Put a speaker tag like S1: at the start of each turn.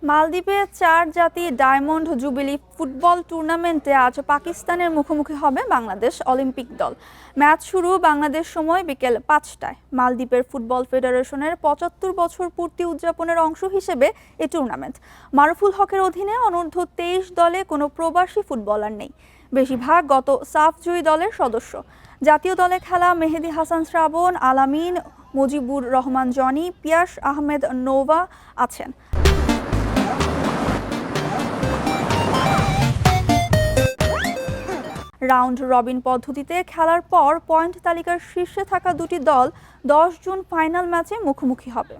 S1: মালদ্বীপে ৪ জাতি diamond jubilee football টুর্নামেন্টে আজ পাকিস্তানের মুখোমুখি হবে বাংলাদেশ অলিম্পিক দল। ম্যাচ শুরু বাংলাদেশ সময় বিকেল ৫টায়। মালদ্বীপের ফুটবল ফেডারেশনের ৭৫ বছর পূর্তি উদযাপনের অংশ হিসেবে এই টুর্নামেন্ট। মারুফুল হকের অধীনে অনূর্ধ্ব ২৩ দলে কোনো প্রবাসী ফুটবলার নেই, বেশিরভাগ গত সাফজয়ী দলের সদস্য। জাতীয় দলে খেলা মেহেদী হাসান শ্রাবণ, আলামিন, মুজিবুর রহমান জনি, পিয়াস আহমেদ নোভা আছেন। রাউন্ড রবিন পদ্ধতিতে খেলার পর পয়েন্ট তালিকার শীর্ষে থাকা দুটি দল ১০ জুন ফাইনাল ম্যাচে মুখোমুখি হবে।